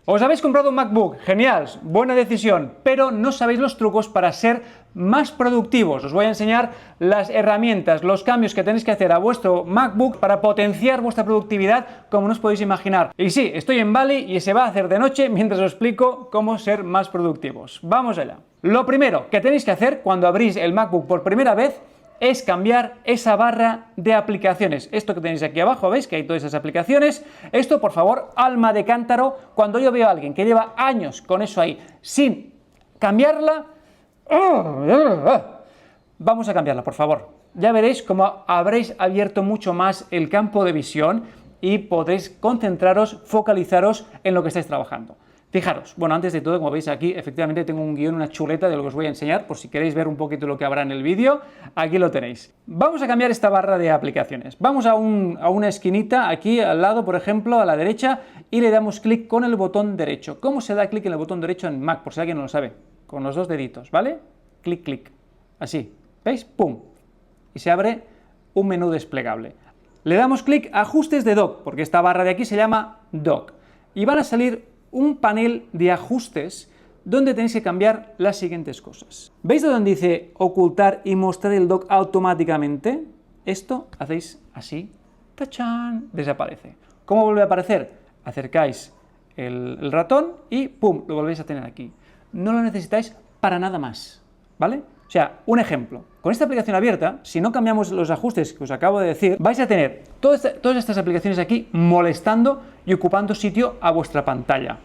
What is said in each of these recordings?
Os habéis comprado un MacBook, genial, buena decisión, pero no sabéis los trucos para ser más productivos. Os voy a enseñar las herramientas, los cambios que tenéis que hacer a vuestro MacBook para potenciar vuestra productividad como no os podéis imaginar. Y sí, estoy en Bali y se va a hacer de noche mientras os explico cómo ser más productivos. Vamos allá. Lo primero que tenéis que hacer cuando abrís el MacBook por primera vez es cambiar esa barra de aplicaciones. Esto que tenéis aquí abajo, ¿veis? Que hay todas esas aplicaciones. Esto, por favor, alma de cántaro. Cuando yo veo a alguien que lleva años con eso ahí sin cambiarla, vamos a cambiarla, por favor. Ya veréis cómo habréis abierto mucho más el campo de visión y podréis concentraros, focalizaros en lo que estáis trabajando. Fijaros, bueno, antes de todo, como veis aquí, efectivamente tengo un guión, una chuleta de lo que os voy a enseñar, por si queréis ver un poquito lo que habrá en el vídeo, aquí lo tenéis. Vamos a cambiar esta barra de aplicaciones. Vamos a una esquinita, aquí al lado, por ejemplo, a la derecha, y le damos clic con el botón derecho. ¿Cómo se da clic en el botón derecho en Mac? Por si alguien no lo sabe, con los dos deditos, ¿vale? Clic, clic, así, ¿veis? ¡Pum! Y se abre un menú desplegable. Le damos clic a ajustes de dock, porque esta barra de aquí se llama dock, y van a salir un panel de ajustes donde tenéis que cambiar las siguientes cosas. ¿Veis donde dice ocultar y mostrar el dock automáticamente? Esto hacéis así, ¡tachán!, desaparece. ¿Cómo vuelve a aparecer? Acercáis el ratón y ¡pum!, lo volvéis a tener aquí. No lo necesitáis para nada más, ¿vale? O sea, un ejemplo, con esta aplicación abierta, si no cambiamos los ajustes que os acabo de decir, vais a tener todas estas aplicaciones aquí molestando y ocupando sitio a vuestra pantalla.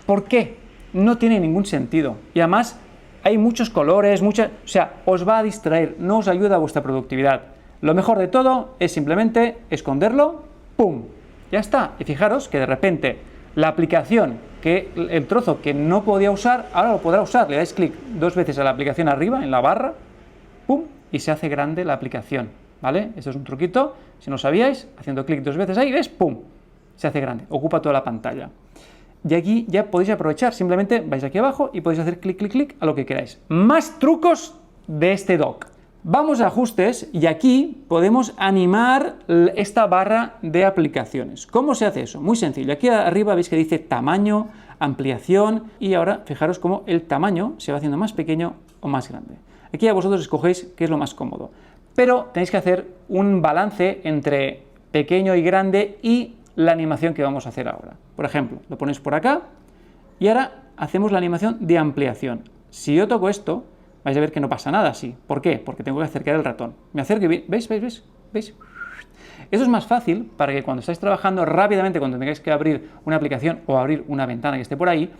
¿Por qué? No tiene ningún sentido. Y además hay muchos colores, o sea, os va a distraer, no os ayuda a vuestra productividad. Lo mejor de todo es simplemente esconderlo, ¡pum! Ya está. Y fijaros que de repente la aplicación, el trozo que no podía usar, ahora lo podrá usar. Le dais clic dos veces a la aplicación arriba, en la barra, ¡pum!, y se hace grande la aplicación, ¿vale? Esto es un truquito, si no lo sabíais, haciendo clic dos veces ahí, ¿ves? ¡Pum!, se hace grande, ocupa toda la pantalla. Y aquí ya podéis aprovechar, simplemente vais aquí abajo y podéis hacer clic, clic, clic a lo que queráis. Más trucos de este dock. Vamos a ajustes y aquí podemos animar esta barra de aplicaciones. ¿Cómo se hace eso? Muy sencillo. Aquí arriba veis que dice tamaño, ampliación, y ahora fijaros cómo el tamaño se va haciendo más pequeño o más grande. Aquí a vosotros escogéis qué es lo más cómodo. Pero tenéis que hacer un balance entre pequeño y grande y la animación que vamos a hacer ahora. Por ejemplo, lo ponéis por acá y ahora hacemos la animación de ampliación. Si yo toco esto, vais a ver que no pasa nada así. ¿Por qué? Porque tengo que acercar el ratón. Me acerco y ¿veis? ¿Veis? ¿Veis? Eso es más fácil para que cuando estáis trabajando rápidamente, cuando tengáis que abrir una aplicación o abrir una ventana que esté por ahí,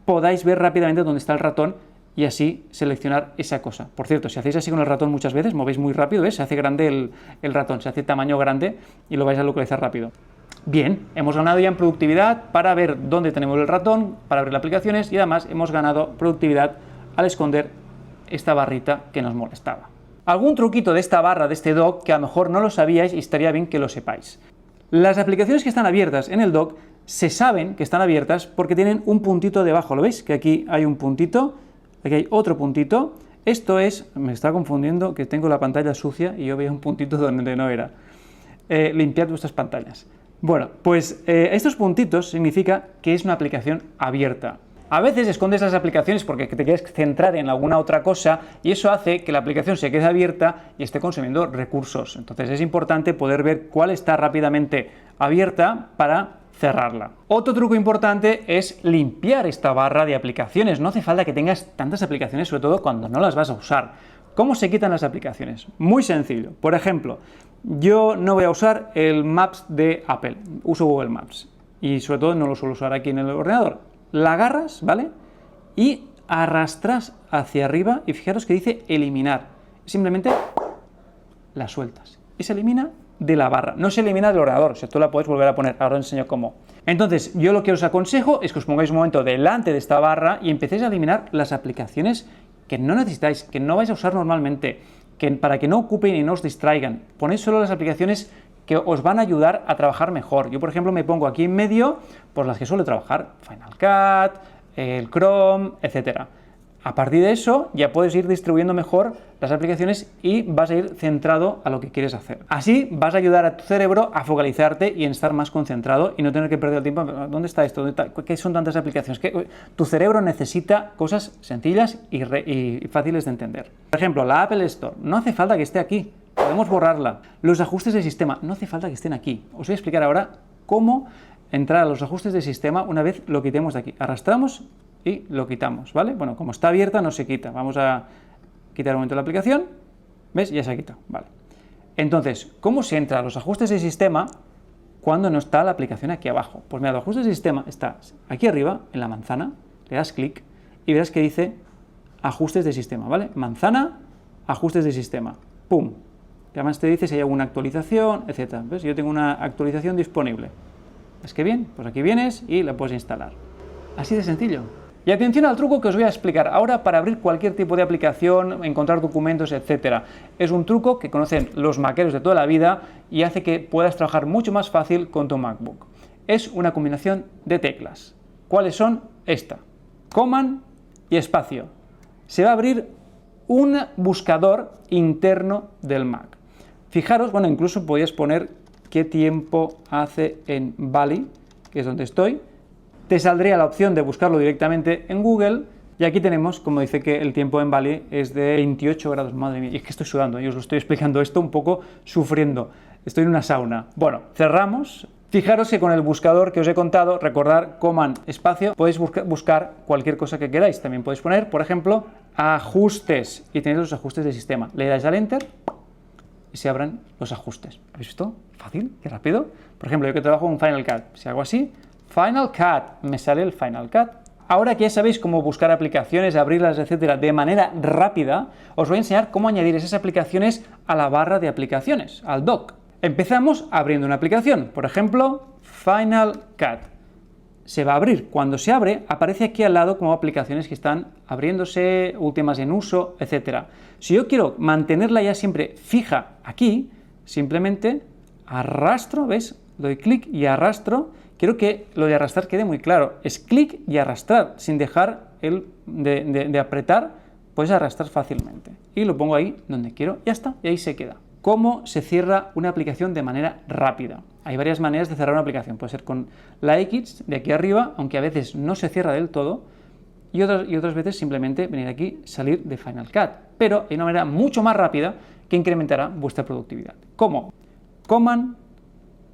podáis ver rápidamente dónde está el ratón y así seleccionar esa cosa. Por cierto, si hacéis así con el ratón muchas veces, movéis muy rápido, ¿ves? Se hace grande el ratón, se hace tamaño grande y lo vais a localizar rápido. Bien, hemos ganado ya en productividad para ver dónde tenemos el ratón, para abrir las aplicaciones, y además hemos ganado productividad al esconder esta barrita que nos molestaba. Algún truquito de esta barra, de este dock, que a lo mejor no lo sabíais y estaría bien que lo sepáis. Las aplicaciones que están abiertas en el dock se saben que están abiertas porque tienen un puntito debajo. ¿Lo veis? Que aquí hay un puntito, aquí hay otro puntito. Esto es, me está confundiendo que tengo la pantalla sucia y yo veía un puntito donde no era. Limpiad vuestras pantallas. Bueno, pues estos puntitos significa que es una aplicación abierta. A veces escondes las aplicaciones porque te quieres centrar en alguna otra cosa y eso hace que la aplicación se quede abierta y esté consumiendo recursos. Entonces es importante poder ver cuál está rápidamente abierta para cerrarla. Otro truco importante es limpiar esta barra de aplicaciones. No hace falta que tengas tantas aplicaciones, sobre todo cuando no las vas a usar. ¿Cómo se quitan las aplicaciones? Muy sencillo. Por ejemplo, yo no voy a usar el Maps de Apple, uso Google Maps y sobre todo no lo suelo usar aquí en el ordenador. La agarras, ¿vale? Y arrastras hacia arriba y fijaros que dice eliminar. Simplemente la sueltas y se elimina de la barra. No se elimina del ordenador, o sea, tú la puedes volver a poner. Ahora os enseño cómo. Entonces, yo lo que os aconsejo es que os pongáis un momento delante de esta barra y empecéis a eliminar las aplicaciones que no necesitáis, que no vais a usar normalmente, para que no ocupen y no os distraigan. Ponéis solo las aplicaciones que os van a ayudar a trabajar mejor. Yo, por ejemplo, me pongo aquí en medio por las que suelo trabajar, Final Cut, el Chrome, etc. A partir de eso ya puedes ir distribuyendo mejor las aplicaciones y vas a ir centrado a lo que quieres hacer. Así vas a ayudar a tu cerebro a focalizarte y en estar más concentrado y no tener que perder el tiempo. ¿Dónde está esto? ¿Qué son tantas aplicaciones? Tu cerebro necesita cosas sencillas y fáciles de entender. Por ejemplo, la Apple Store. No hace falta que esté aquí. Podemos borrarla. Los ajustes de sistema. No hace falta que estén aquí. Os voy a explicar ahora cómo entrar a los ajustes de sistema una vez lo quitemos de aquí. Arrastramos y lo quitamos, ¿vale? Bueno, como está abierta no se quita. Vamos a quitar un momento la aplicación. ¿Ves? Ya se ha quitado. Vale. Entonces, ¿cómo se entra a los ajustes de sistema cuando no está la aplicación aquí abajo? Pues mira, los ajustes de sistema está aquí arriba, en la manzana, le das clic y verás que dice ajustes de sistema, ¿vale? Manzana, ajustes de sistema. ¡Pum! Y además te dice si hay alguna actualización, etc. ¿Ves? Yo tengo una actualización disponible. ¿Es que bien? Pues aquí vienes y la puedes instalar. Así de sencillo. Y atención al truco que os voy a explicar ahora para abrir cualquier tipo de aplicación, encontrar documentos, etc. Es un truco que conocen los maqueros de toda la vida y hace que puedas trabajar mucho más fácil con tu MacBook. Es una combinación de teclas. ¿Cuáles son? Esta. Command y espacio. Se va a abrir un buscador interno del Mac. Fijaros, bueno, incluso podías poner qué tiempo hace en Bali, que es donde estoy. Te saldría la opción de buscarlo directamente en Google y aquí tenemos, como dice que el tiempo en Bali es de 28 grados, madre mía, y es que estoy sudando, yo os lo estoy explicando esto un poco sufriendo, estoy en una sauna. Bueno, cerramos. Fijaros que con el buscador que os he contado, recordar Command espacio, podéis buscar cualquier cosa que queráis. También podéis poner, por ejemplo, ajustes y tenéis los ajustes del sistema. Le dais al Enter y se abran los ajustes. ¿Habéis visto? Fácil, qué rápido. Por ejemplo, yo que trabajo en Final Cut, si hago así, Final Cut, me sale el Final Cut. Ahora que ya sabéis cómo buscar aplicaciones, abrirlas, etcétera, de manera rápida, os voy a enseñar cómo añadir esas aplicaciones a la barra de aplicaciones, al dock. Empezamos abriendo una aplicación, por ejemplo, Final Cut. Se va a abrir. Cuando se abre, aparece aquí al lado como aplicaciones que están abriéndose, últimas en uso, etcétera. Si yo quiero mantenerla ya siempre fija aquí, simplemente arrastro, ¿ves? Doy clic y arrastro. Quiero que lo de arrastrar quede muy claro. Es clic y arrastrar, sin dejar de apretar, puedes arrastrar fácilmente. Y lo pongo ahí donde quiero, ya está, y ahí se queda. ¿Cómo se cierra una aplicación de manera rápida? Hay varias maneras de cerrar una aplicación. Puede ser con la X de aquí arriba, aunque a veces no se cierra del todo, y otras veces simplemente venir aquí, salir de Final Cut. Pero hay una manera mucho más rápida que incrementará vuestra productividad. ¿Cómo? Command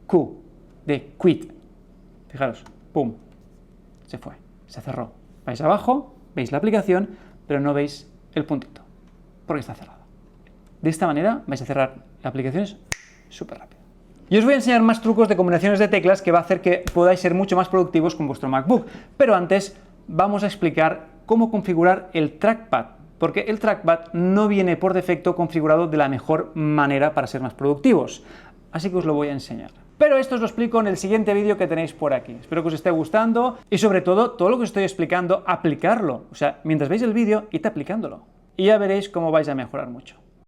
Q, de quit. Fijaros, pum, se fue, se cerró. Vais abajo, veis la aplicación, pero no veis el puntito, porque está cerrado. De esta manera vais a cerrar aplicaciones súper rápido. Y os voy a enseñar más trucos de combinaciones de teclas que va a hacer que podáis ser mucho más productivos con vuestro MacBook. Pero antes vamos a explicar cómo configurar el trackpad, porque el trackpad no viene por defecto configurado de la mejor manera para ser más productivos. Así que os lo voy a enseñar. Pero esto os lo explico en el siguiente vídeo que tenéis por aquí. Espero que os esté gustando y sobre todo lo que os estoy explicando, aplicarlo. O sea, mientras veis el vídeo, id aplicándolo. Y ya veréis cómo vais a mejorar mucho.